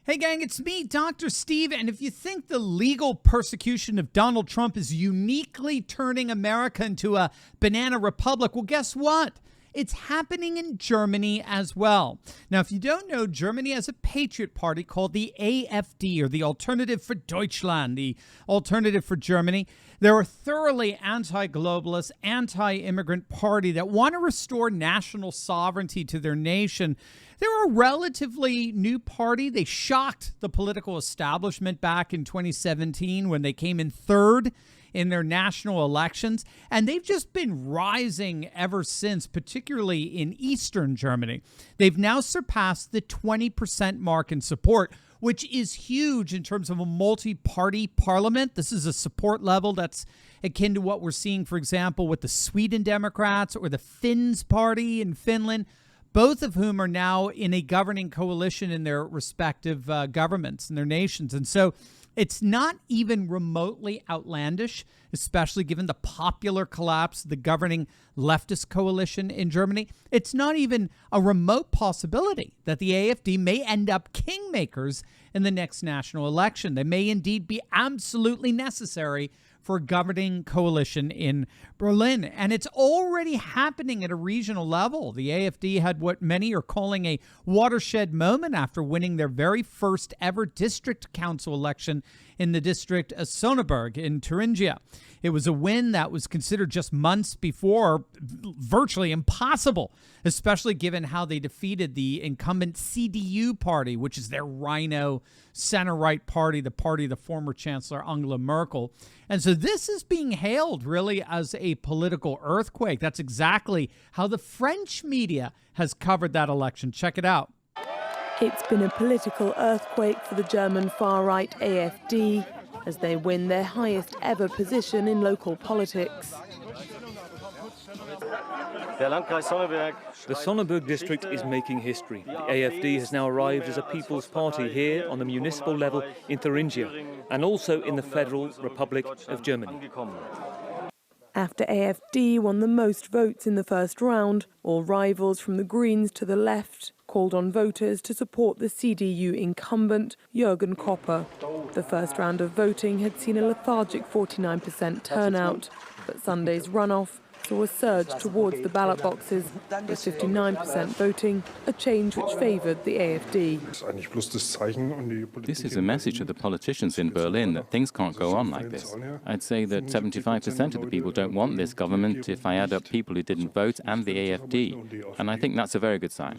Hey, gang, it's me, Dr. Steve. And if you think the legal persecution of Donald Trump is uniquely turning America into a banana republic, well, guess what? It's happening in Germany as well. Now, if you don't know, Germany has a patriot party called the AfD, or the Alternative for Deutschland, the Alternative for Germany. They're a thoroughly anti-globalist, anti-immigrant party that want to restore national sovereignty to their nation. They're a relatively new party. They shocked the political establishment back in 2017 when they came in third in their national elections. And they've just been rising ever since, particularly in Eastern Germany. They've now surpassed the 20% mark in support, which is huge in terms of a multi-party parliament. This is a support level that's akin to what we're seeing, for example, with the Sweden Democrats or the Finns party in Finland, both of whom are now in a governing coalition in their respective governments and their nations. And so it's not even remotely outlandish, especially given the popular collapse of the governing leftist coalition in Germany. It's not even a remote possibility that the AfD may end up kingmakers in the next national election. They may indeed be absolutely necessary for a governing coalition in Berlin. And it's already happening at a regional level. The AfD had what many are calling a watershed moment after winning their very first ever district council election in the district of Sonneberg in Thuringia. It was a win that was considered just months before virtually impossible, especially given how they defeated the incumbent CDU party, which is their rhino center-right party, the party of the former Chancellor Angela Merkel. And so this is being hailed really as a political earthquake. That's exactly how the French media has covered that election. Check it out. It's been a political earthquake for the German far-right AfD as they win their highest ever position in local politics. The Sonneberg district is making history. The AfD has now arrived as a people's party here on the municipal level in Thuringia and also in the Federal Republic of Germany. After AfD won the most votes in the first round, all rivals from the Greens to the left called on voters to support the CDU incumbent, Jürgen Kopper. The first round of voting had seen a lethargic 49% turnout, but Sunday's runoff saw a surge towards the ballot boxes, with 59% voting, a change which favoured the AfD. This is a message to the politicians in Berlin that things can't go on like this. I'd say that 75% of the people don't want this government if I add up people who didn't vote and the AfD, and I think that's a very good sign.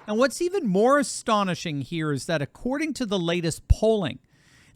And what's even more astonishing here is that according to the latest polling,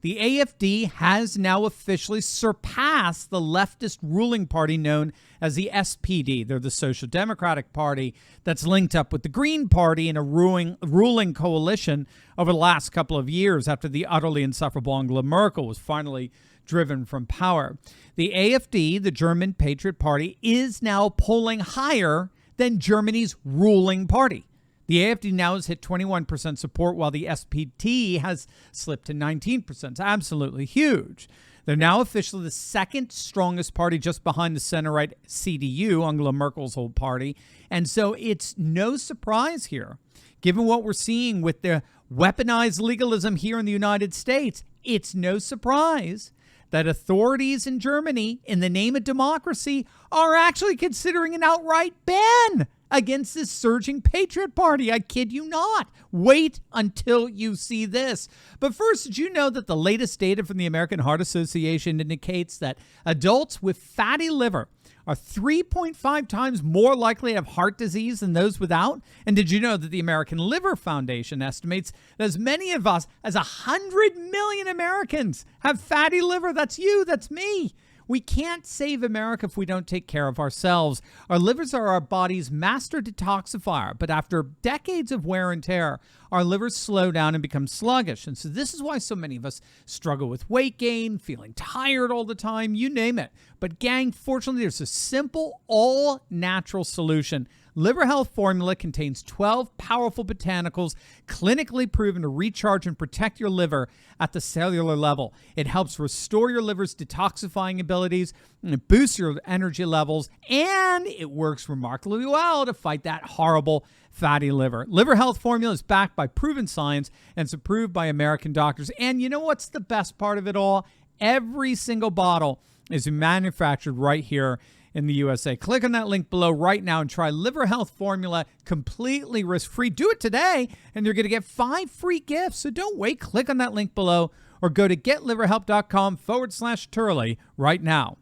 the AfD has now officially surpassed the leftist ruling party known as the SPD. They're the Social Democratic Party that's linked up with the Green Party in a ruling coalition over the last couple of years after the utterly insufferable Angela Merkel was finally driven from power. The AfD, the German Patriot Party, is now polling higher than Germany's ruling party. The AfD now has hit 21% support, while the SPD has slipped to 19%. It's absolutely huge. They're now officially the second strongest party, just behind the center-right CDU, Angela Merkel's old party. And so it's no surprise here, given what we're seeing with the weaponized legalism here in the United States, it's no surprise that authorities in Germany, in the name of democracy, are actually considering an outright ban against this surging Patriot Party. I kid you not. Wait until you see this. But first, did you know that the latest data from the American Heart Association indicates that adults with fatty liver are 3.5 times more likely to have heart disease than those without? And did you know that the American Liver Foundation estimates that as many of us as 100 million Americans have fatty liver? That's you, that's me. We can't save America if we don't take care of ourselves. Our livers are our body's master detoxifier, but after decades of wear and tear, our livers slow down and become sluggish. And so this is why so many of us struggle with weight gain, feeling tired all the time, you name it. But gang, fortunately, there's a simple, all-natural solution. Liver Health Formula contains 12 powerful botanicals clinically proven to recharge and protect your liver at the cellular level. It helps restore your liver's detoxifying abilities, and it boosts your energy levels, and it works remarkably well to fight that horrible fatty liver. Liver Health Formula is backed by proven science and it's approved by American doctors. And you know what's the best part of it all? Every single bottle is manufactured right here in the USA. Click on that link below right now and try Liver Health Formula completely risk-free. Do it today, and you're going to get 5 free gifts. So don't wait. Click on that link below or go to getliverhelp.com/Turley right now.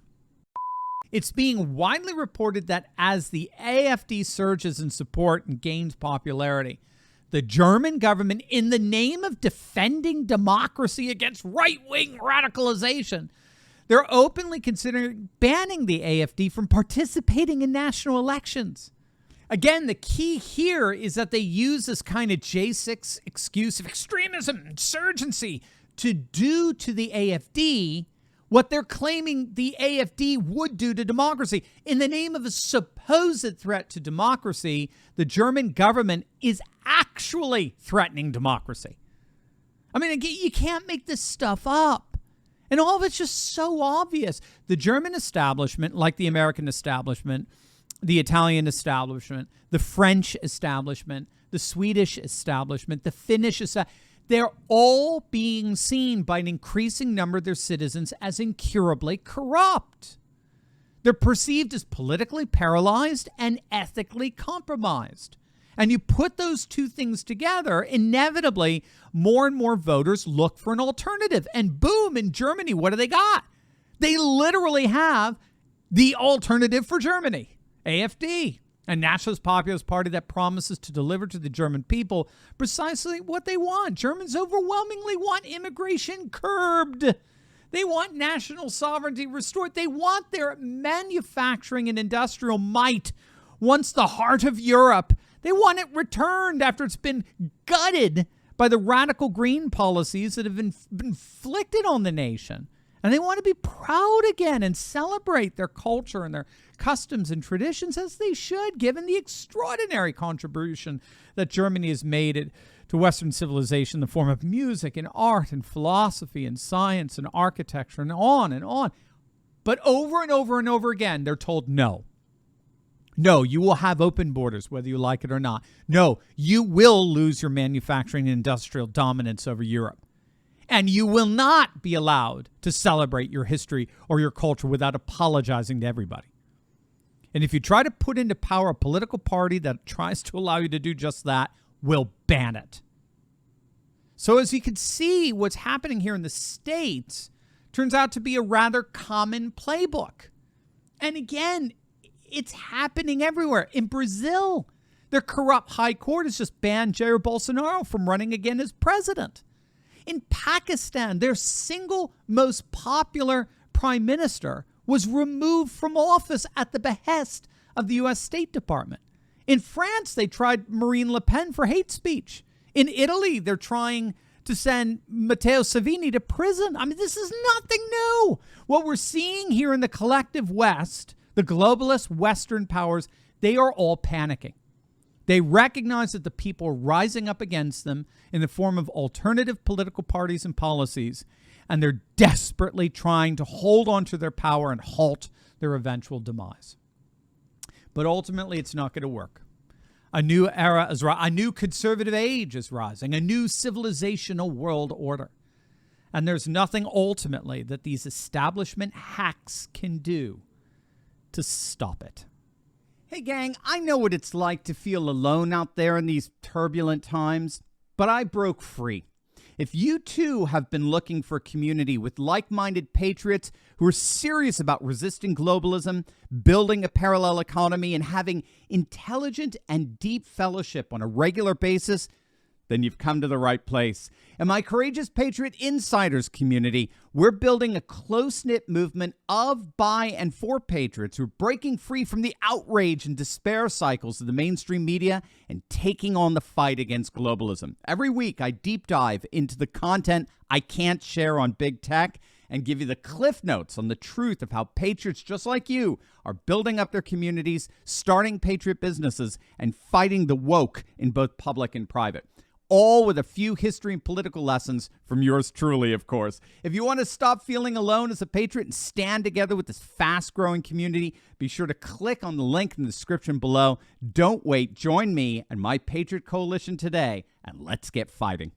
It's being widely reported that as the AfD surges in support and gains popularity, the German government, in the name of defending democracy against right-wing radicalization, they're openly considering banning the AfD from participating in national elections. Again, the key here is that they use this kind of J6 excuse of extremism, insurgency, to do to the AfD what they're claiming the AfD would do to democracy. In the name of a supposed threat to democracy, the German government is actually threatening democracy. I mean, you can't make this stuff up. And all of it's just so obvious. The German establishment, like the American establishment, the Italian establishment, the French establishment, the Swedish establishment, the Finnish establishment, they're all being seen by an increasing number of their citizens as incurably corrupt. They're perceived as politically paralyzed and ethically compromised. And you put those two things together, inevitably, more and more voters look for an alternative. And boom, in Germany, what do they got? They literally have the alternative for Germany, AfD, a nationalist populist party that promises to deliver to the German people precisely what they want. Germans overwhelmingly want immigration curbed. They want national sovereignty restored. They want their manufacturing and industrial might, once the heart of Europe, they want it returned after it's been gutted by the radical green policies that have been inflicted on the nation. And they want to be proud again and celebrate their culture and their customs and traditions as they should, given the extraordinary contribution that Germany has made to Western civilization in the form of music and art and philosophy and science and architecture and on and on. But over and over and over again, they're told no. No, you will have open borders, whether you like it or not. No, you will lose your manufacturing and industrial dominance over Europe. And you will not be allowed to celebrate your history or your culture without apologizing to everybody. And if you try to put into power a political party that tries to allow you to do just that, we'll ban it. So as you can see, what's happening here in the States turns out to be a rather common playbook. And again, it's happening everywhere. In Brazil, their corrupt high court has just banned Jair Bolsonaro from running again as president. In Pakistan, their single most popular prime minister was removed from office at the behest of the U.S. State Department. In France, they tried Marine Le Pen for hate speech. In Italy, they're trying to send Matteo Salvini to prison. I mean, this is nothing new. What we're seeing here in the collective West, the globalist Western powers, they are all panicking. They recognize that the people are rising up against them in the form of alternative political parties and policies, and they're desperately trying to hold on to their power and halt their eventual demise. But ultimately, it's not going to work. A new era is rising. A new conservative age is rising. A new civilizational world order. And there's nothing ultimately that these establishment hacks can do to stop it. Hey gang, I know what it's like to feel alone out there in these turbulent times, but I broke free. If you too have been looking for a community with like-minded patriots who are serious about resisting globalism, building a parallel economy, and having intelligent and deep fellowship on a regular basis, then you've come to the right place. In my Courageous Patriot Insiders community, we're building a close-knit movement of, by, and for patriots who are breaking free from the outrage and despair cycles of the mainstream media and taking on the fight against globalism. Every week, I deep dive into the content I can't share on big tech and give you the cliff notes on the truth of how patriots just like you are building up their communities, starting patriot businesses, and fighting the woke in both public and private. All with a few history and political lessons from yours truly, of course. If you want to stop feeling alone as a patriot and stand together with this fast-growing community, be sure to click on the link in the description below. Don't wait. Join me and my Patriot Coalition today, and let's get fighting.